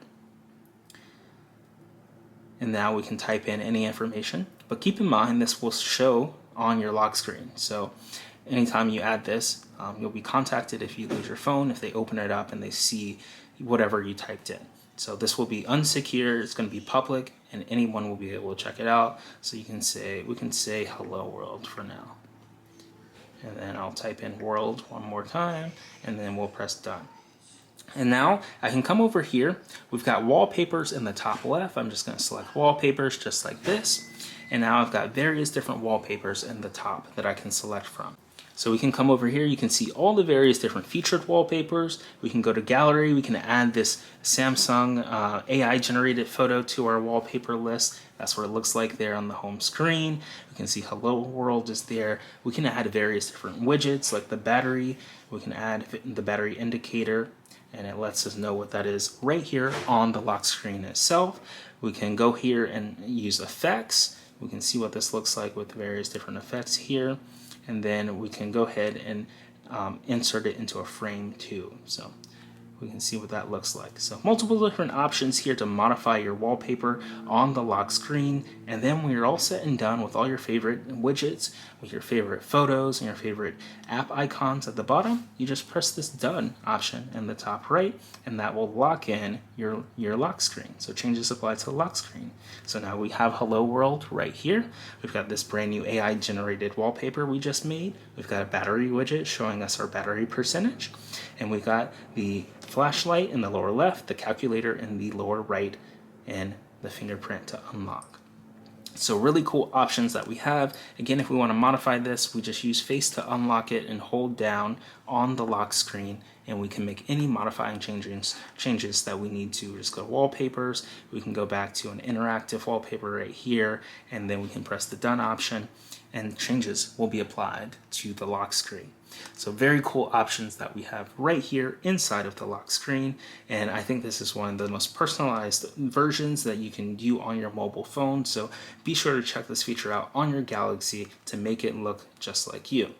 And now we can type in any information, but keep in mind this will show on your lock screen. So anytime you add this, you'll be contacted if you lose your phone, if they open it up and they see whatever you typed in. So this will be unsecure, it's going to be public, and anyone will be able to check it out. So we can say hello world for now. And then I'll type in world one more time, and then we'll press done. And now I can come over here. We've got wallpapers in the top left. I'm just going to select wallpapers just like this. And now I've got various different wallpapers in the top that I can select from. So we can come over here, you can see all the various different featured wallpapers. We can go to gallery, we can add this Samsung AI generated photo to our wallpaper list. That's what it looks like there on the home screen. We can see hello world is there. We can add various different widgets like the battery. We can add the battery indicator, and it lets us know what that is right here on the lock screen itself. We can go here and use effects. We can see what this looks like with various different effects here. And then we can go ahead and insert it into a frame too. So we can see what that looks like. So multiple different options here to modify your wallpaper on the lock screen. And then when you're all set and done with all your favorite widgets, with your favorite photos and your favorite app icons at the bottom, you just press this done option in the top right, and that will lock in your lock screen. So changes apply to the lock screen. So now we have hello world right here. We've got this brand new AI generated wallpaper we just made. We've got a battery widget showing us our battery percentage. And we've got the flashlight in the lower left, the calculator in the lower right, and the fingerprint to unlock. So really cool options that we have. Again, if we want to modify this, we just use face to unlock it and hold down on the lock screen, and we can make any modifying changes that we need to. Just go to wallpapers, we can go back to an interactive wallpaper right here, and then we can press the done option, and changes will be applied to the lock screen. So very cool options that we have right here inside of the lock screen, and I think this is one of the most personalized versions that you can do on your mobile phone. So be sure to check this feature out on your Galaxy to make it look just like you.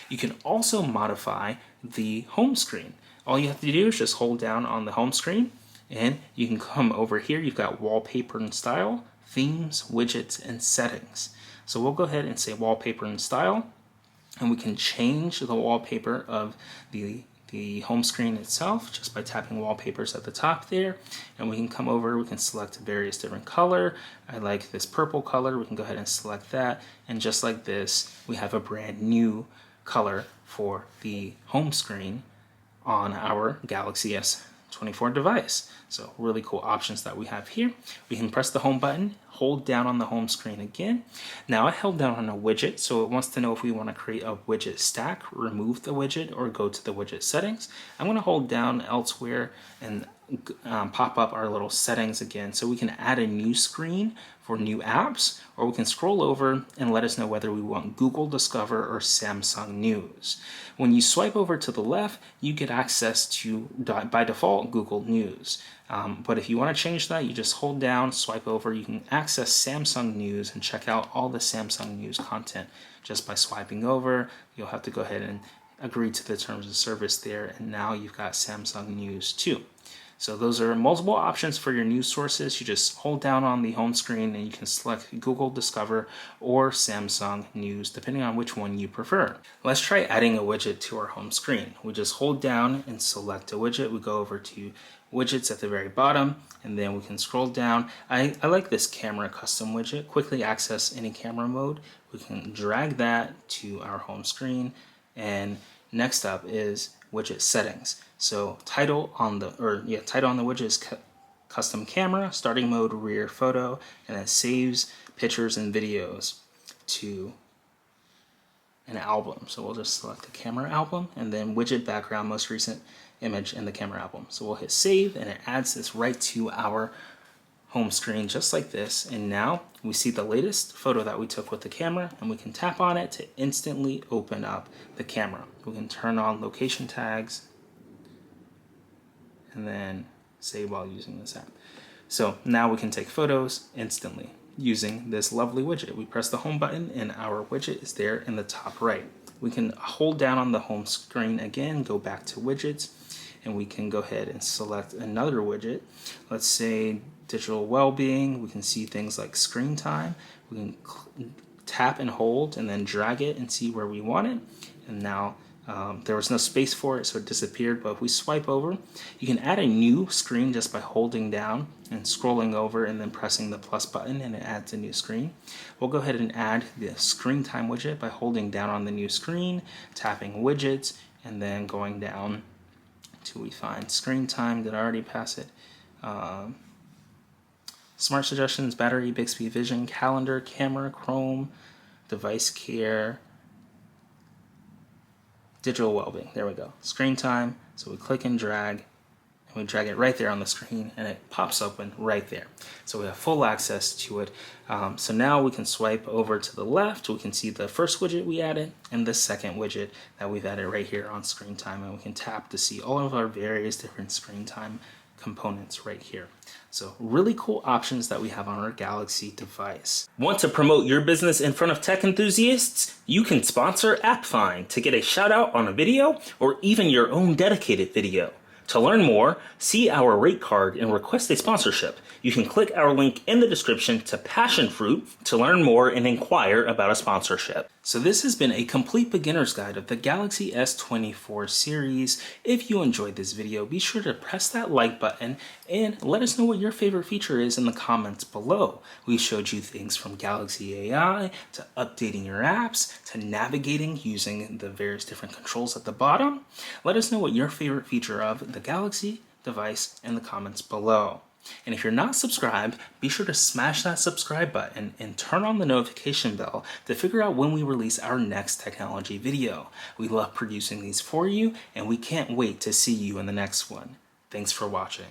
You can also modify the home screen. All you have to do is just hold down on the home screen, and you can come over here. You've got wallpaper and style, themes, widgets, and settings. So we'll go ahead and say wallpaper and style, and we can change the wallpaper of the home screen itself just by tapping wallpapers at the top there. And we can come over, we can select various different color. I like this purple color, we can go ahead and select that. And just like this, we have a brand new color for the home screen on our Galaxy S24 device. So really cool options that we have here. We can press the home button, hold down on the home screen again. Now I held down on a widget, so it wants to know if we want to create a widget stack, remove the widget, or go to the widget settings. I'm going to hold down elsewhere and pop up our little settings again, so we can add a new screen for new apps, or we can scroll over and let us know whether we want Google Discover or Samsung News. When you swipe over to the left, you get access to, by default, Google News. But if you want to change that, you just hold down, swipe over, you can access Samsung News and check out all the Samsung News content just by swiping over. You'll have to go ahead and agree to the terms of service there, and now you've got Samsung News too. So those are multiple options for your news sources. You just hold down on the home screen and you can select Google Discover or Samsung News, depending on which one you prefer. Let's try adding a widget to our home screen. We just hold down and select a widget. We go over to widgets at the very bottom, and then we can scroll down. I like this camera custom widget. Quickly access any camera mode. We can drag that to our home screen, and next up is widget settings. So title on the widget is custom camera, starting mode rear photo, and then saves pictures and videos to an album. So we'll just select the camera album, and then widget background most recent image in the camera album. So we'll hit save, and it adds this right to our home screen just like this. And now we see the latest photo that we took with the camera, and we can tap on it to instantly open up the camera. We can turn on location tags and then save while using this app. So now we can take photos instantly using this lovely widget. We press the home button and our widget is there in the top right. We can hold down on the home screen again, go back to widgets, and we can go ahead and select another widget. Let's say digital well-being. We can see things like screen time. We can tap and hold and then drag it and see where we want it. and now there was no space for it, so it disappeared. But if we swipe over, you can add a new screen just by holding down and scrolling over and then pressing the plus button, and it adds a new screen. We'll go ahead and add the screen time widget by holding down on the new screen, tapping widgets, and then going down till we find screen time. Did I already pass it? Smart suggestions, battery, Bixby Vision, calendar, camera, Chrome, device care, digital well-being. There we go. Screen time. So we click and drag, and we drag it right there on the screen, and it pops open right there. So we have full access to it. So now we can swipe over to the left. We can see the first widget we added and the second widget that we've added right here on screen time, and we can tap to see all of our various different screen time components right here. So really cool options that we have on our Galaxy device. Want to promote your business in front of tech enthusiasts? You can sponsor AppFind to get a shout out on a video or even your own dedicated video. To learn more, see our rate card and request a sponsorship. You can click our link in the description to Passion Fruit to learn more and inquire about a sponsorship. So this has been a complete beginner's guide of the Galaxy S24 series. If you enjoyed this video, be sure to press that like button and let us know what your favorite feature is in the comments below. We showed you things from Galaxy AI to updating your apps to navigating using the various different controls at the bottom. Let us know what your favorite feature of the Galaxy device in the comments below. And if you're not subscribed, be sure to smash that subscribe button and turn on the notification bell to figure out when we release our next technology video. We love producing these for you, and we can't wait to see you in the next one. Thanks for watching.